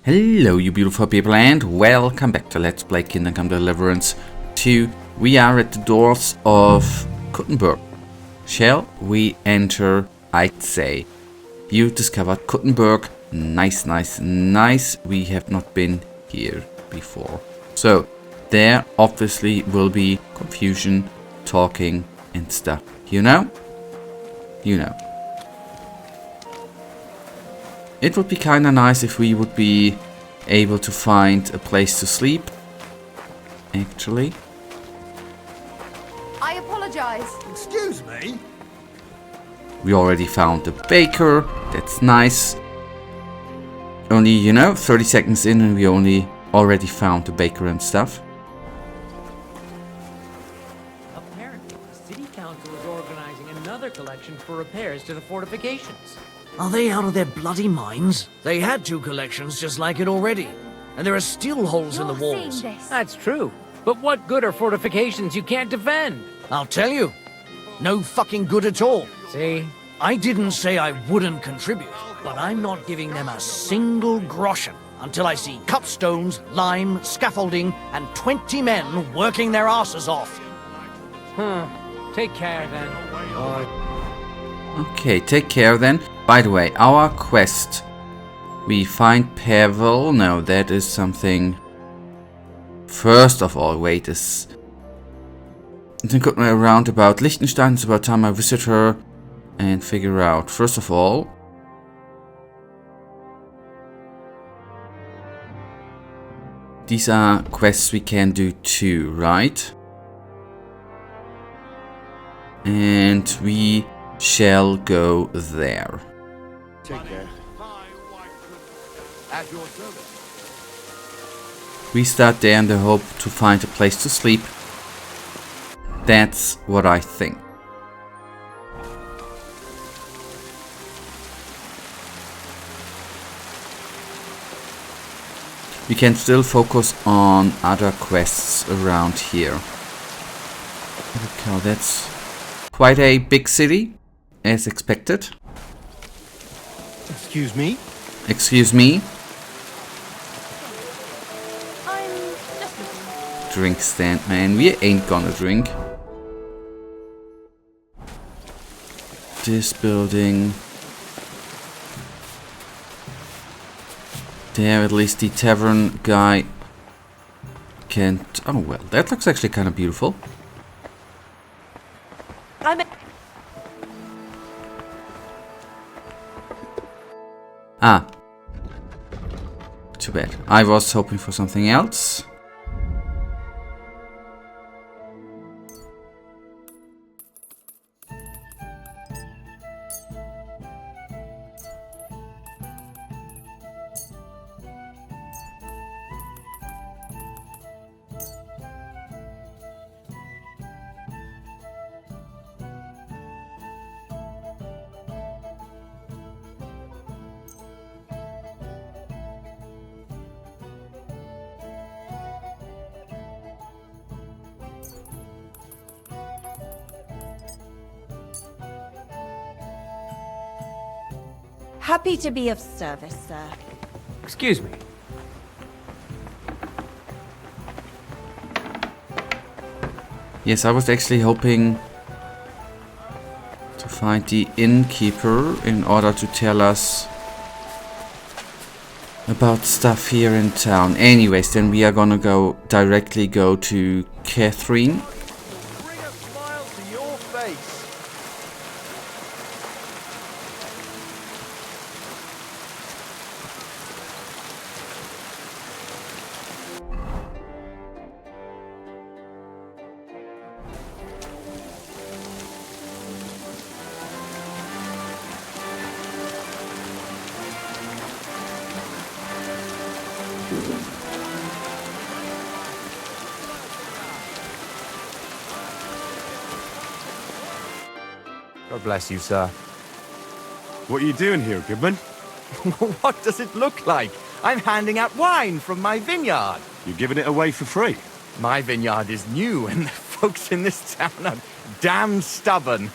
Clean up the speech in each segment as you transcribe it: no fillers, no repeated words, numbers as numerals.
Hello you beautiful people and welcome back to Let's Play Kingdom Come Deliverance 2. We are at the doors of Kuttenberg. Shall we enter? I'd say. You discovered Kuttenberg. Nice, nice, nice. We have not been here before. So, there obviously will be confusion, talking and stuff. You know? You know. It would be kinda nice if we would be able to find a place to sleep. Actually. I apologize. Excuse me? We already found a baker. That's nice. Only, 30 seconds in and we already found the baker and stuff. Apparently, the city council is organizing another collection for repairs to the fortifications. Are they out of their bloody minds? They had 2 collections just like it already. And there are still holes in the walls. That's true. But what good are fortifications you can't defend? I'll tell you. No fucking good at all. See? I didn't say I wouldn't contribute, but I'm not giving them a single groschen until I see cut stones, lime, scaffolding, and 20 men working their asses off. Take care then. Okay, take care then. By the way, our quest. We find Pavel. No, that is something. First of all, wait, is. Then got around about Liechtenstein. It's about time I visit her and figure out. First of all. These are quests we can do too, right? And we shall go there. Take care. At your service. We start there in the hope to find a place to sleep. That's what I think. We can still focus on other quests around here. Okay, that's quite a big city, as expected. Excuse me? Excuse me? I'm just Drink stand, man. We ain't gonna drink. This building. There, at least the tavern guy can't. Oh, well, that looks actually kind of beautiful. Ah. Too bad. I was hoping for something else. happy to be of service, sir. Excuse me. Yes, I was actually hoping to find the innkeeper in order to tell us about stuff here in town. Anyways, then we are gonna directly go to Catherine. Bring a smile to your face. God bless you, sir. What are you doing here, Goodman? What does it look like? I'm handing out wine from my vineyard. You're giving it away for free. My vineyard is new, and the folks in this town are damn stubborn.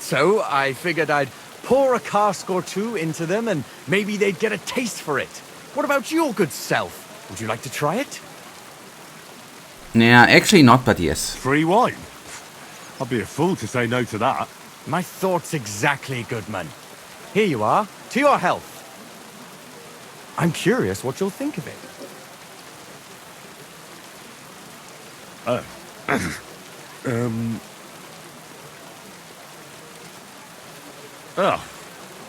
So I figured I'd pour a cask or two into them, and maybe they'd get a taste for it. What about your good self? Would you like to try it? Yeah, actually not, but yes. Free wine? I'd be a fool to say no to that. My thoughts exactly, Goodman. Here you are, to your health. I'm curious what you'll think of it. Oh, are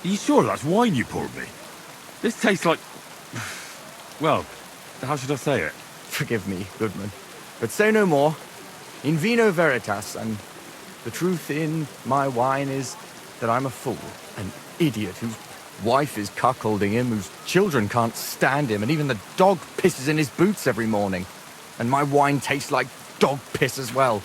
you sure that's wine you poured me? This tastes like... Well, how should I say it? Forgive me, Goodman, but say no more. In vino veritas, and the truth in my wine is that I'm a fool, an idiot whose wife is cuckolding him, whose children can't stand him, and even the dog pisses in his boots every morning. And my wine tastes like dog piss as well.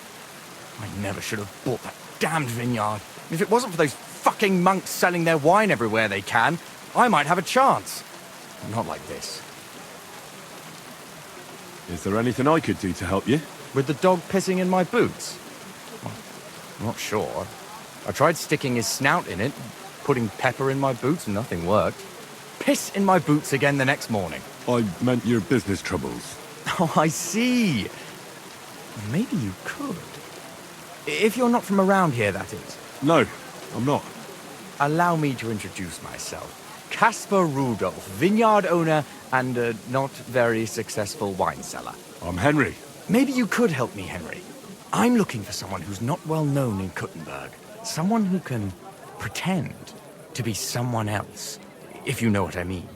I never should have bought that damned vineyard. If it wasn't for those fucking monks selling their wine everywhere they can, I might have a chance. Not like this. Is there anything I could do to help you? With the dog pissing in my boots? Well, I'm not sure. I tried sticking his snout in it, putting pepper in my boots, and nothing worked. Piss in my boots again the next morning. I meant your business troubles. Oh, I see. Maybe you could. If you're not from around here, that is. No, I'm not. Allow me to introduce myself. Caspar Rudolph, vineyard owner and a not very successful wine seller. I'm Henry. Maybe you could help me, Henry. I'm looking for someone who's not well known in Kuttenberg. Someone who can pretend to be someone else, if you know what I mean.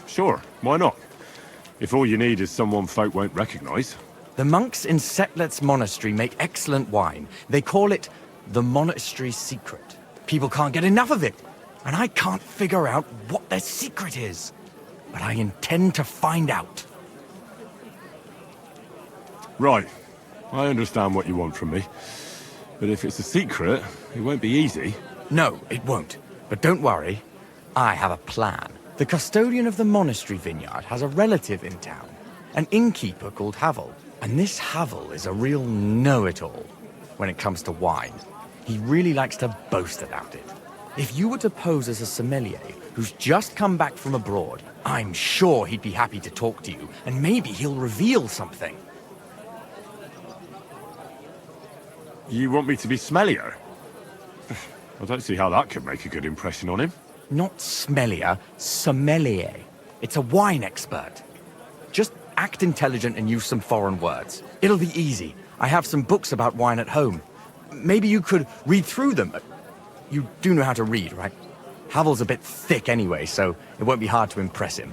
Sure, why not? If all you need is someone folk won't recognize. The monks in Setlet's monastery make excellent wine. They call it the monastery's secret. People can't get enough of it, and I can't figure out what their secret is. But I intend to find out. Right, I understand what you want from me. But if it's a secret, it won't be easy. No, it won't. But don't worry, I have a plan. The custodian of the monastery vineyard has a relative in town, an innkeeper called Havel. And this Havel is a real know-it-all when it comes to wine. He really likes to boast about it. If you were to pose as a sommelier who's just come back from abroad, I'm sure he'd be happy to talk to you, and maybe he'll reveal something. You want me to be smellier? I don't see how that could make a good impression on him. Not smellier, sommelier. It's a wine expert. Just act intelligent and use some foreign words. It'll be easy. I have some books about wine at home. Maybe you could read through them. You do know how to read, right? Havel's a bit thick anyway, so it won't be hard to impress him.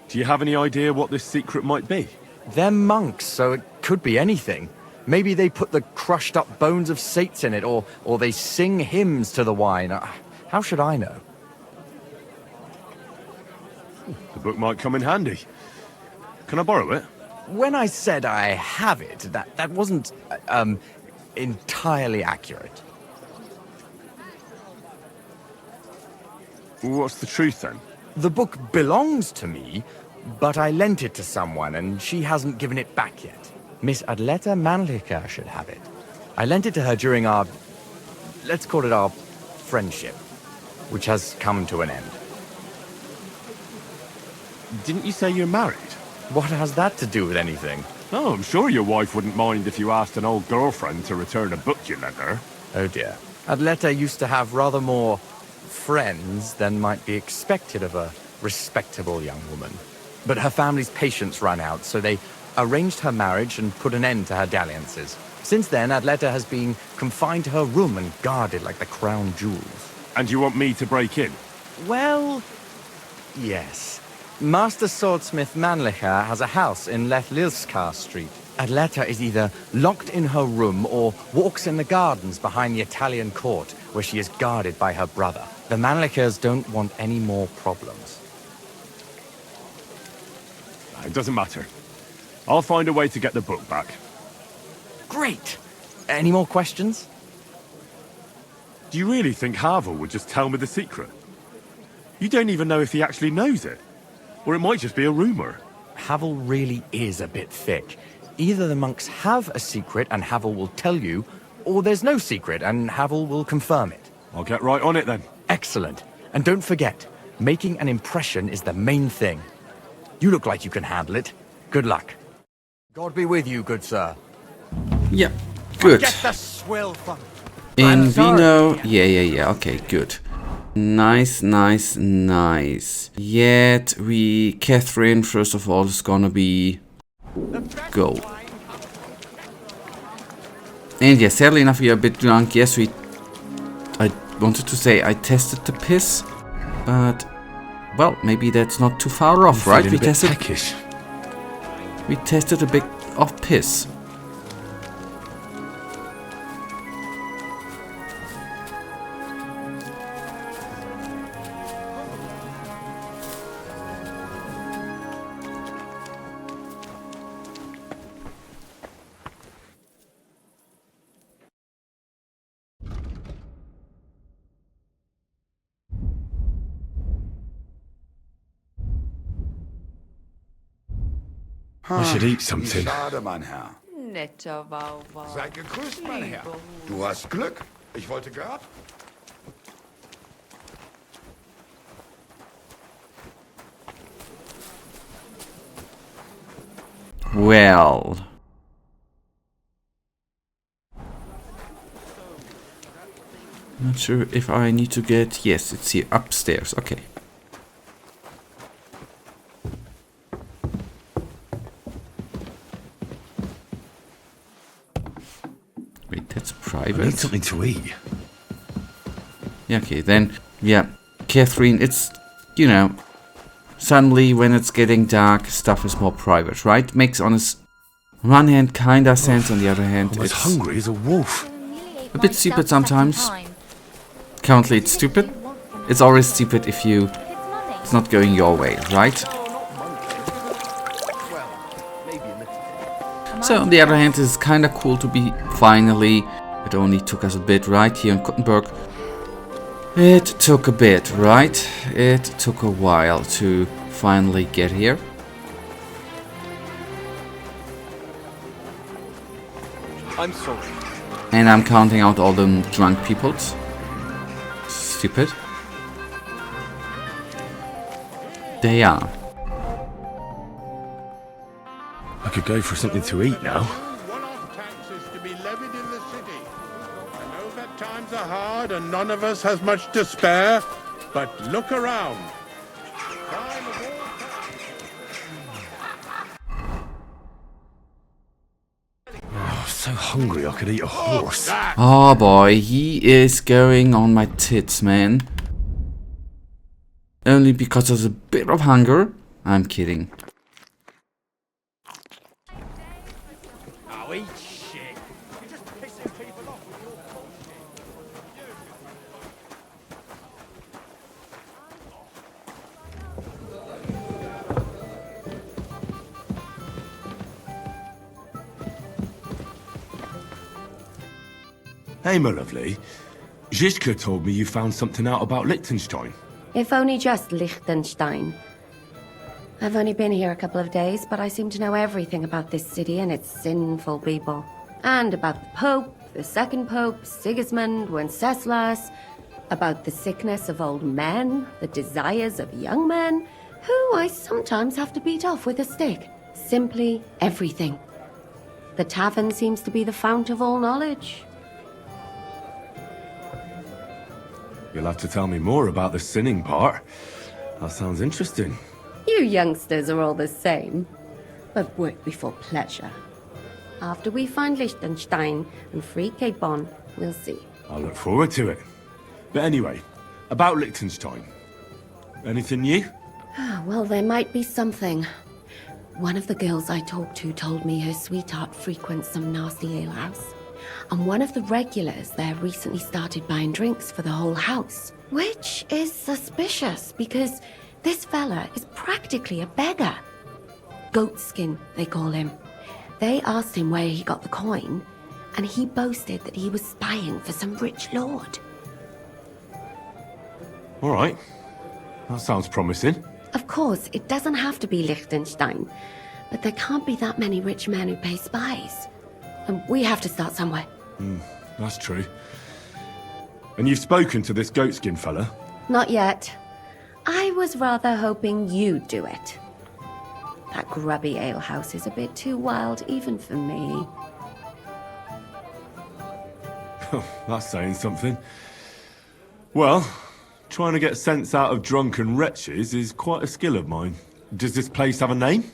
Do you have any idea what this secret might be? They're monks, so it could be anything. Maybe they put the crushed up bones of saints in it, or they sing hymns to the wine. How should I know? The book might come in handy. Can I borrow it? When I said I have it, that wasn't, entirely accurate. What's the truth then? The book belongs to me, but I lent it to someone, and she hasn't given it back yet. Miss Adleta Manlica should have it. I lent it to her during our, let's call it our friendship, which has come to an end. Didn't you say you're married? What has that to do with anything? Oh, I'm sure your wife wouldn't mind if you asked an old girlfriend to return a book you lent her. Oh dear. Adleta used to have rather more friends than might be expected of a respectable young woman. But her family's patience ran out, so they arranged her marriage and put an end to her dalliances. Since then, Adleta has been confined to her room and guarded like the crown jewels. And you want me to break in? Well, yes. Master swordsmith Manlicher has a house in Lethlilskar Street. Adleta is either locked in her room or walks in the gardens behind the Italian court, where she is guarded by her brother. The Manlichers don't want any more problems. It doesn't matter. I'll find a way to get the book back. Great! Any more questions? Do you really think Havel would just tell me the secret? You don't even know if he actually knows it. Or it might just be a rumor. Havel really is a bit thick. Either the monks have a secret and Havel will tell you, or there's no secret and Havel will confirm it. I'll get right on it then. Excellent. And don't forget, making an impression is the main thing. You look like you can handle it. Good luck. God be with you, good sir. Yeah, good. Get the swill from In sorry. Vino, yeah, okay, good. Nice. Yet Catherine, first of all, is gonna be go. And yeah, sadly enough, we are a bit drunk. Yes, I wanted to say I tested the piss, but well, maybe that's not too far off, right? We tested a bit of piss. I should eat something. Schade, mein Herr. Netter Wauwau. Sei gegrüßt, mein Herr. Du hast Glück. Ich wollte gerade... Well. Not sure if I need to get... Yes, it's here, upstairs, okay. Wait, that's I need private. something to eat. Yeah, okay, then, yeah, Catherine, it's, you know, suddenly when it's getting dark, stuff is more private, right? Makes on one hand kinda sense, on the other hand, I'm as it's hungry as a wolf. a bit stupid sometimes. Currently it's stupid. It's always stupid if it's not going your way, right? So on the other hand, it's kinda cool to be finally, it only took us a bit, right, here in Kuttenberg. It took a bit, right? It took a while to finally get here. I'm sorry. And I'm counting out all them drunk peoples. Stupid. They are. I could go for something to eat now. One-off taxes to be levied in the city. I know that times are hard and none of us has much to spare, but look around. Crime of all I'm so hungry I could eat a horse. Oh boy, he is going on my tits, man. Only because of a bit of hunger. I'm kidding. Oh, eat shit. You're just pissing people off with your Hey, my lovely. Zizka told me you found something out about Liechtenstein. If only just Liechtenstein. I've only been here a couple of days, but I seem to know everything about this city and its sinful people. And about the Pope, the second Pope, Sigismund, Wenceslas, about the sickness of old men, the desires of young men, who I sometimes have to beat off with a stick. Simply everything. The tavern seems to be the fount of all knowledge. You'll have to tell me more about the sinning part. That sounds interesting. You youngsters are all the same, but work before pleasure. After we find Liechtenstein and free Cape Bon, we'll see. I look forward to it. But anyway, about Liechtenstein. Anything new? Well, there might be something. One of the girls I talked to told me her sweetheart frequents some nasty alehouse. And one of the regulars there recently started buying drinks for the whole house. Which is suspicious, because this fella is practically a beggar. Goatskin, they call him. They asked him where he got the coin, and he boasted that he was spying for some rich lord. All right. That sounds promising. Of course, it doesn't have to be Liechtenstein, but there can't be that many rich men who pay spies. And we have to start somewhere. that's true. And you've spoken to this goatskin fella? Not yet. I was rather hoping you'd do it. That grubby alehouse is a bit too wild even for me. That's saying something. Well, trying to get sense out of drunken wretches is quite a skill of mine. Does this place have a name?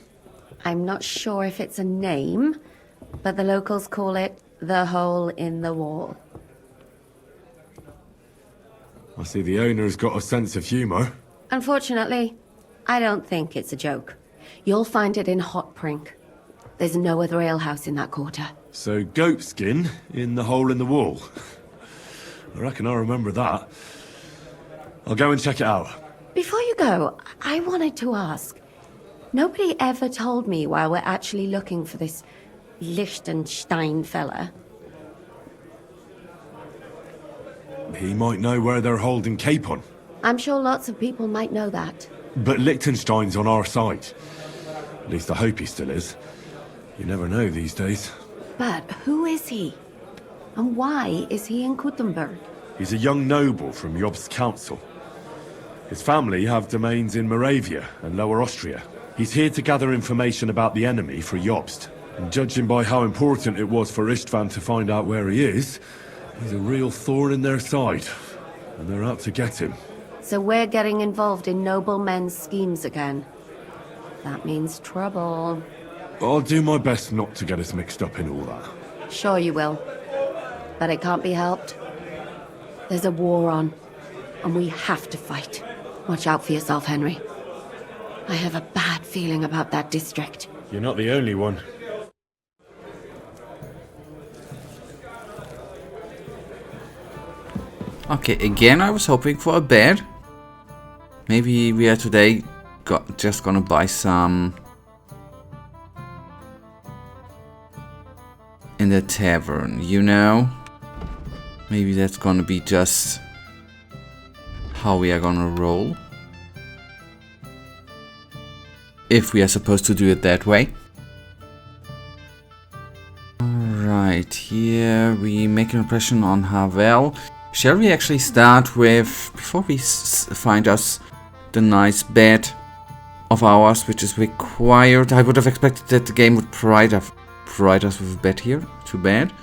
I'm not sure if it's a name, but the locals call it the Hole in the Wall. I see the owner's got a sense of humour. Unfortunately, I don't think it's a joke. You'll find it in Hot Prink. There's no other alehouse in that quarter. So goatskin in the hole in the wall. I reckon I remember that. I'll go and check it out. Before you go, I wanted to ask. Nobody ever told me why we're actually looking for this Liechtenstein fella. He might know where they're holding Capon. I'm sure lots of people might know that. But Liechtenstein's on our side. At least I hope he still is. You never know these days. But who is he? And why is he in Kuttenberg? He's a young noble from Jobst's council. His family have domains in Moravia and Lower Austria. He's here to gather information about the enemy for Jobst. And judging by how important it was for Istvan to find out where he is, he's a real thorn in their side. And they're out to get him. So we're getting involved in noble men's schemes again. That means trouble. I'll do my best not to get us mixed up in all that. Sure you will. But it can't be helped. There's a war on, and we have to fight. Watch out for yourself, Henry. I have a bad feeling about that district. You're not the only one. Okay, again I was hoping for a bed. Maybe we are today just gonna buy some in the tavern, you know? Maybe that's gonna be just how we are gonna roll. If we are supposed to do it that way. Alright, here we make an impression on Havel. Shall we actually start with, before we find us the nice bed of ours, which is required. I would have expected that the game would provide us with a bed here. Too bad.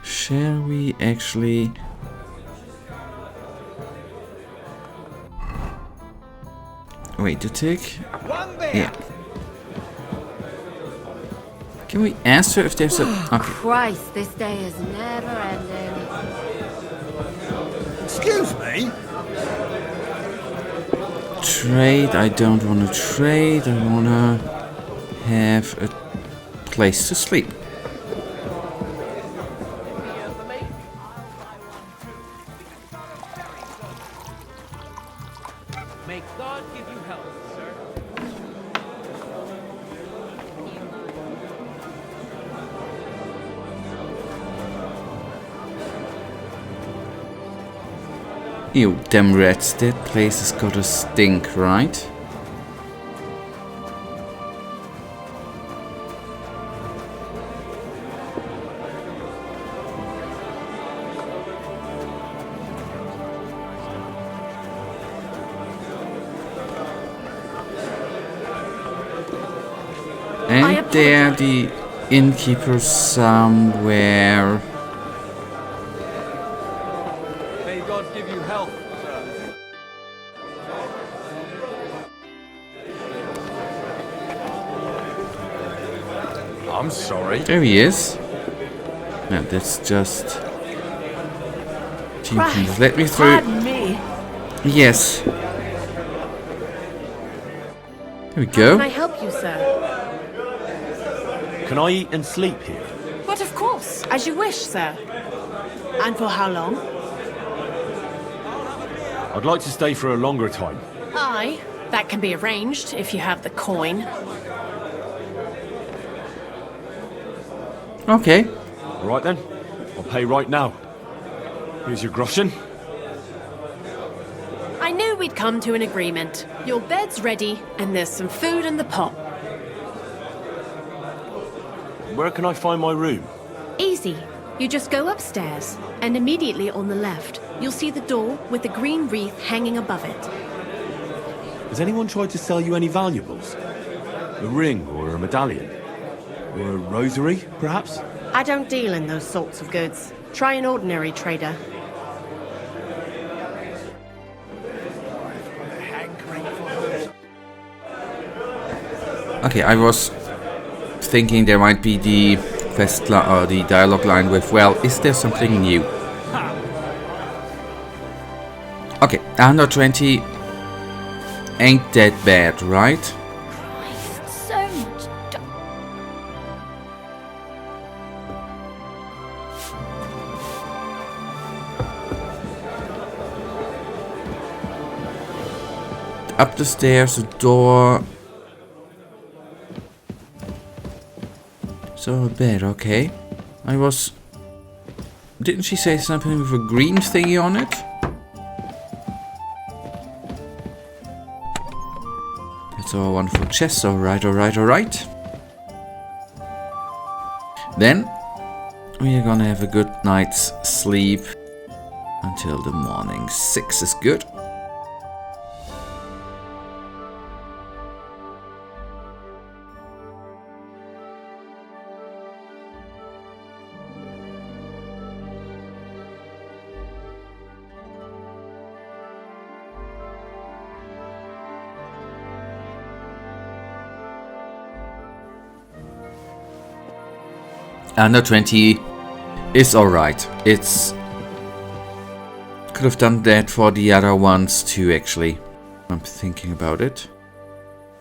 Shall we actually... Wait a tick. Yeah. Can we answer if there's a... Okay. Christ, this day is never ending. Excuse me? Trade, I don't want to trade. I want to have a place to sleep. May God give you health, sir. Ew, damn rats, that place has got a stink, right? And there the innkeeper somewhere. May God give you health, sir. I'm sorry. There he is. No, that's just... Please let me through. Pardon me. Yes. There we go. Can I help you, sir? Can I eat and sleep here? But of course, as you wish, sir. And for how long? I'd like to stay for a longer time. Aye, that can be arranged if you have the coin. Okay. All right then. I'll pay right now. Here's your groschen. I knew we'd come to an agreement. Your bed's ready, and there's some food in the pot. Where can I find my room? Easy. You just go upstairs, and immediately on the left, you'll see the door with the green wreath hanging above it. Has anyone tried to sell you any valuables? A ring or a medallion? Or a rosary, perhaps? I don't deal in those sorts of goods. Try an ordinary trader. Okay, I was thinking there might be the quest or the dialogue line with, well, is there something new? Okay, 120 ain't that bad, right? Christ, so much Up the stairs, the door. So bad, okay. I was... Didn't she say something with a green thingy on it? That's our wonderful chest, alright, alright, alright. Then, we are gonna have a good night's sleep until the morning. 6 is good. Under 20 is alright. It's... Could have done that for the other ones too, actually. I'm thinking about it.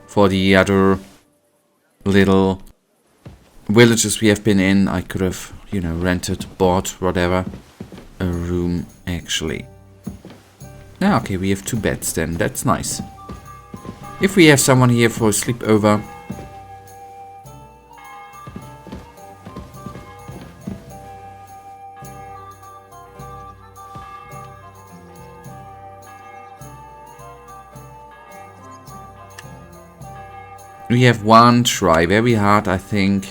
For the other little villages we have been in, I could have, you know, rented, bought, whatever, a room, actually. Ah, okay, we have 2 beds then. That's nice. If we have someone here for a sleepover... We have one try, very hard, I think.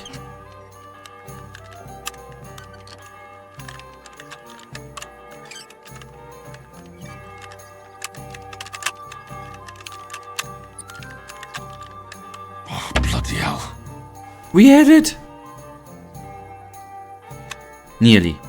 Oh, bloody hell. We had it! Nearly.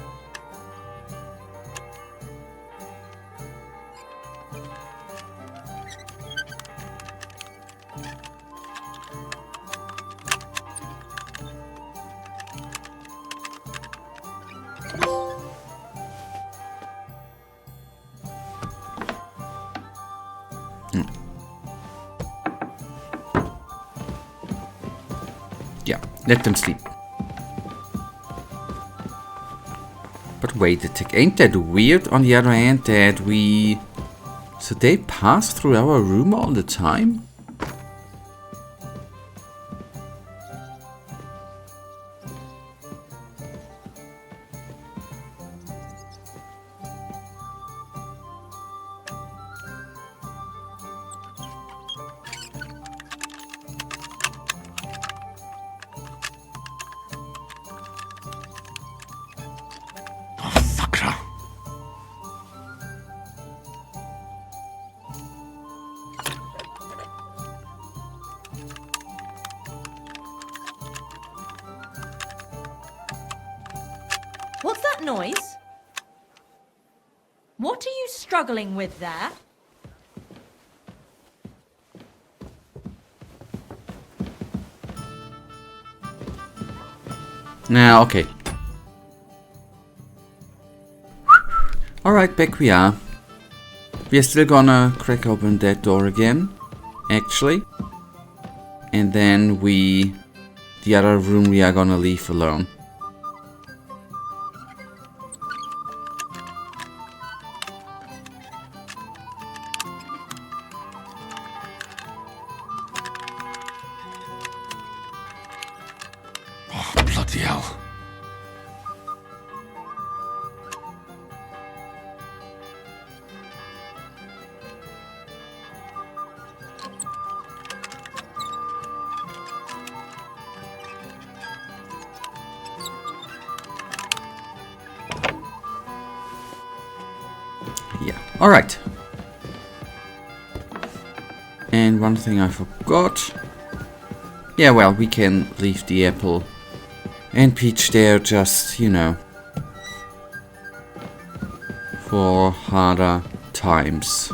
Yeah, let them sleep. But wait a tick, ain't that weird on the other hand that we... So they pass through our room all the time? What's that noise? What are you struggling with there? Nah, okay. Alright, back we are. We are still gonna crack open that door again, actually. And then the other room we are gonna leave alone. Bloody hell. Yeah, alright. And one thing I forgot. Yeah, well, we can leave the apple and peach there just, you know, for harder times.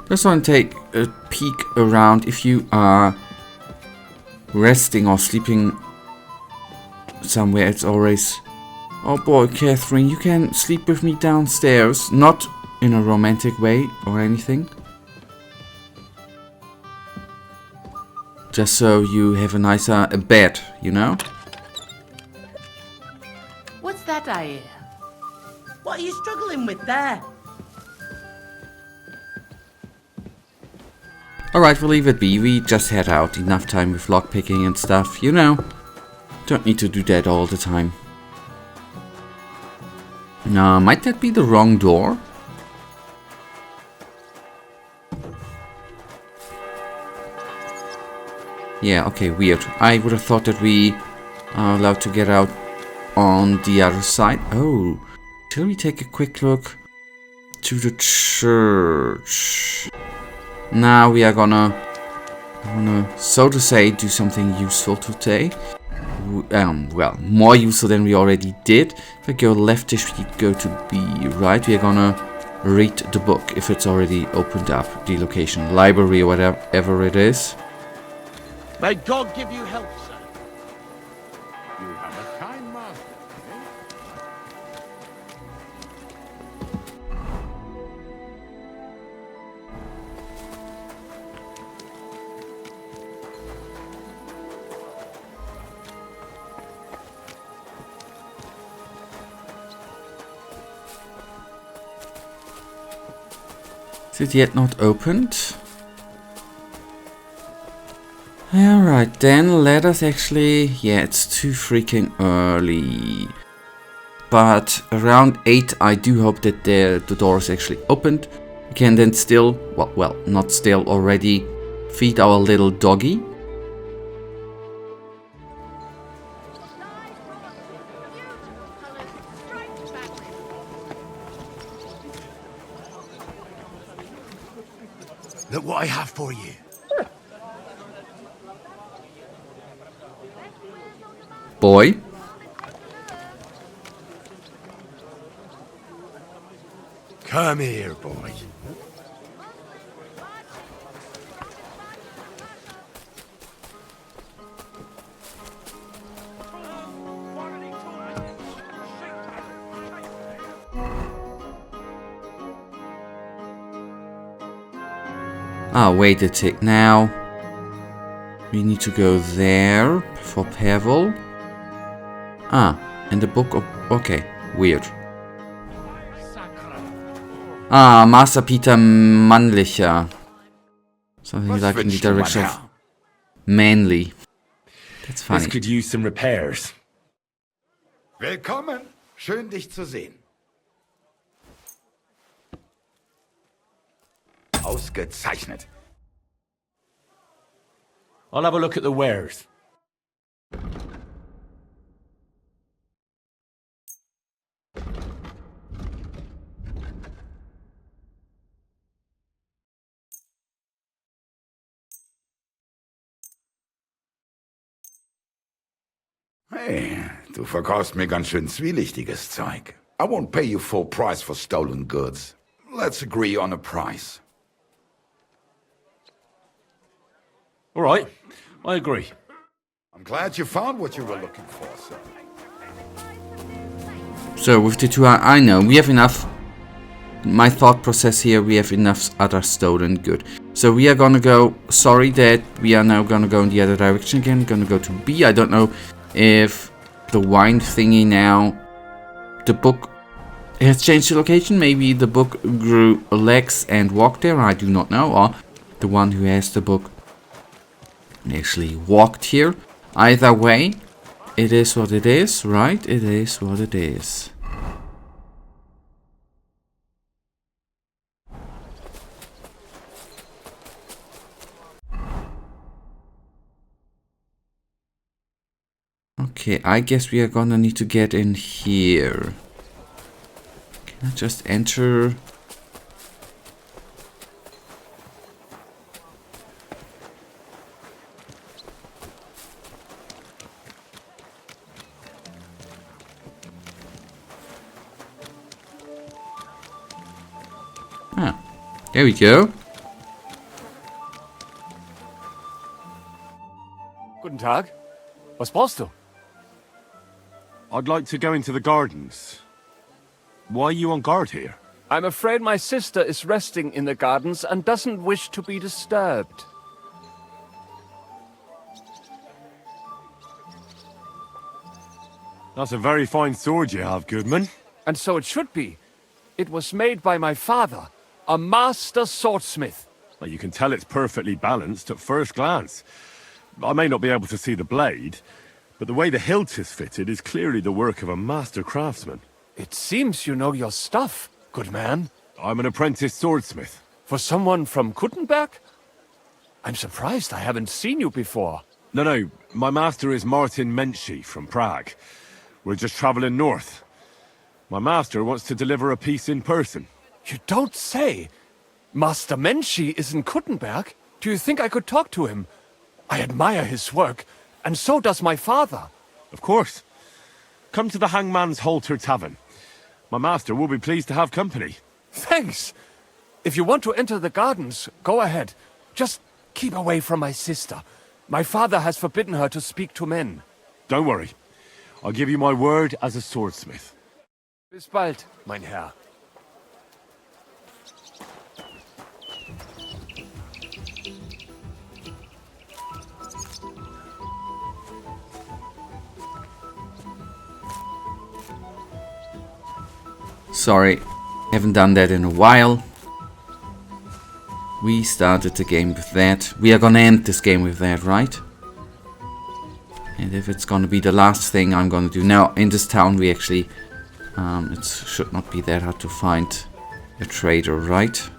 Just want to take a peek around. If you are resting or sleeping somewhere, it's always... Oh boy, Catherine, you can sleep with me downstairs. Not in a romantic way or anything. Just so you have a nicer bed, you know? What's that I hear? What are you struggling with there? Alright, we'll leave it be. We just head out. Enough time with lockpicking and stuff, you know. Don't need to do that all the time. Might that be the wrong door? Yeah, okay, weird. I would have thought that we are allowed to get out on the other side. Oh, shall we take a quick look to the church? Now we are gonna, so to say, do something useful today. Well, more useful than we already did. If I go leftish, we go to B, right? We are gonna read the book if it's already opened up, the location, library or whatever it is. May God give you help, sir. You have a kind master, eh? Is it yet not opened? Alright, then let us actually... Yeah, it's too freaking early. But around 8, I do hope that the door is actually opened. We can then still... Well, not still, already feed our little doggy. Look what I have for you. Boy. Come here, boy. Ah, wait a tick. Now we need to go there for Pavel. Ah, and the book of... Okay, weird. Ah, Master Peter Mannlicher. Something like in the direction of manly. That's funny. This could use some repairs. Willkommen. Schön, dich zu sehen. Ausgezeichnet. I'll have a look at the wares. Hey, du verkaufst mir ganz schön zwielichtiges Zeug. I won't pay you full price for stolen goods. Let's agree on a price. All right, I agree. I'm glad you found what you were looking for, sir. So with the two, I know we have enough. My thought process here, we have enough other stolen good. So we are gonna go. Sorry that we are now gonna go in the other direction again. Gonna go to B. I don't know if the wine thingy now, the book has changed the location. Maybe the book grew legs and walked there. I do not know. Or the one who has the book actually walked here. Either way, it is what it is, right? It is what it is. Okay, I guess we are gonna need to get in here. Can I just enter? Ah, there we go. Guten Tag. Was brauchst du? I'd like to go into the gardens. Why are you on guard here? I'm afraid my sister is resting in the gardens and doesn't wish to be disturbed. That's a very fine sword you have, Goodman. And so it should be. It was made by my father, a master swordsmith. Well, you can tell it's perfectly balanced at first glance. I may not be able to see the blade, but the way the hilt is fitted is clearly the work of a master craftsman. It seems you know your stuff, good man. I'm an apprentice swordsmith. For someone from Kuttenberg? I'm surprised I haven't seen you before. No, my master is Martin Menschy from Prague. We're just traveling north. My master wants to deliver a piece in person. You don't say! Master Menschy is in Kuttenberg? Do you think I could talk to him? I admire his work, and so does my father. Of course. Come to the Hangman's Halter Tavern. My master will be pleased to have company. Thanks. If you want to enter the gardens, go ahead. Just keep away from my sister. My father has forbidden her to speak to men. Don't worry. I'll give you my word as a swordsmith. Bis bald, mein Herr. Sorry, haven't done that in a while. We started the game with that. We are gonna end this game with that, right? And if it's gonna be the last thing I'm gonna do. Now, in this town we actually... it should not be that hard to find a trader, right?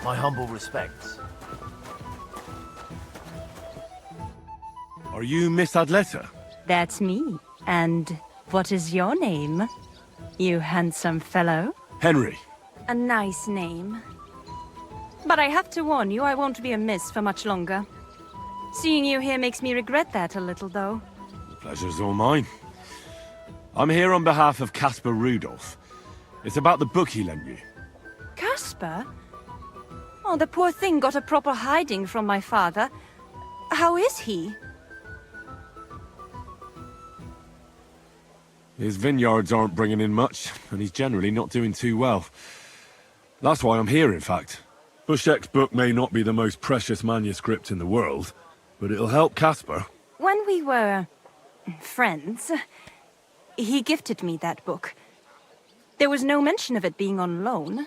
My humble respects. Are you Miss Adletta? That's me. And what is your name, you handsome fellow? Henry. A nice name. But I have to warn you, I won't be a miss for much longer. Seeing you here makes me regret that a little, though. The pleasure's all mine. I'm here on behalf of Caspar Rudolph. It's about the book he lent you. Caspar? Oh, the poor thing got a proper hiding from my father. How is he? His vineyards aren't bringing in much, and he's generally not doing too well. That's why I'm here, in fact. Bushek's book may not be the most precious manuscript in the world, but it'll help Caspar. When we were... friends, he gifted me that book. There was no mention of it being on loan.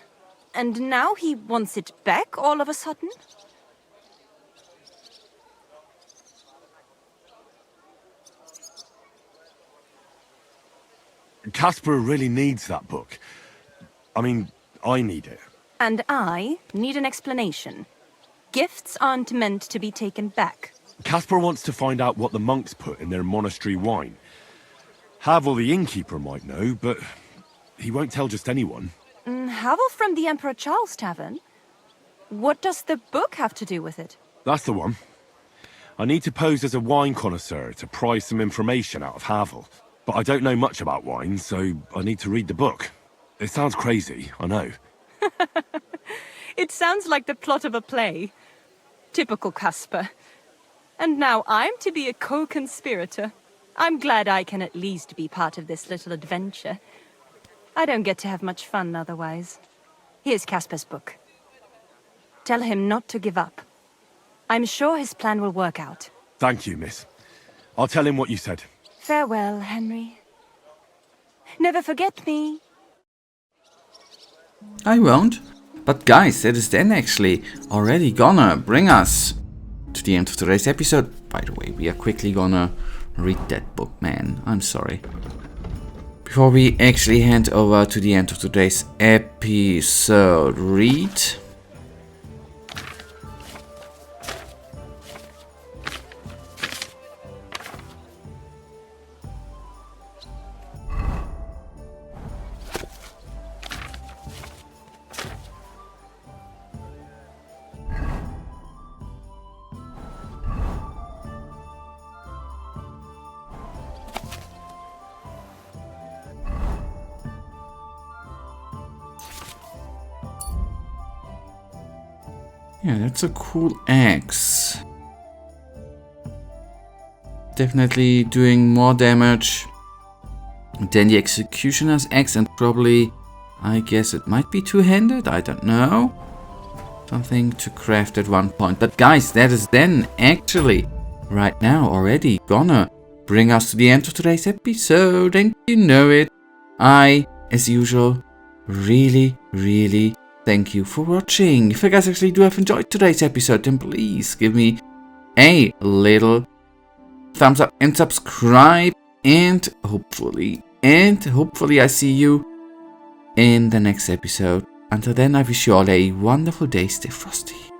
And now he wants it back all of a sudden? Caspar really needs that book. I mean, I need it. And I need an explanation. Gifts aren't meant to be taken back. Caspar wants to find out what the monks put in their monastery wine. Havel the innkeeper might know, but he won't tell just anyone. Havel from the Emperor Charles Tavern? What does the book have to do with it? That's the one. I need to pose as a wine connoisseur to pry some information out of Havel. But I don't know much about wine, so I need to read the book. It sounds crazy, I know. It sounds like the plot of a play. Typical Caspar. And now I'm to be a co-conspirator. I'm glad I can at least be part of this little adventure. I don't get to have much fun otherwise. Here's Casper's book. Tell him not to give up. I'm sure his plan will work out. Thank you, miss. I'll tell him what you said. Farewell, Henry. Never forget me. I won't. But guys, that is then actually already gonna bring us to the end of today's episode. By the way, we are quickly gonna read that book, man. I'm sorry. Before we actually hand over to the end of today's episode, read. Yeah, that's a cool axe. Definitely doing more damage than the executioner's axe, and probably, I guess it might be two-handed, I don't know. Something to craft at one point. But guys, that is then actually right now already gonna bring us to the end of today's episode, and you know it. I, as usual, really thank you for watching. If you guys actually do have enjoyed today's episode, then please give me a little thumbs up and subscribe, and hopefully I see you in the next episode. Until then, I wish you all a wonderful day. Stay frosty.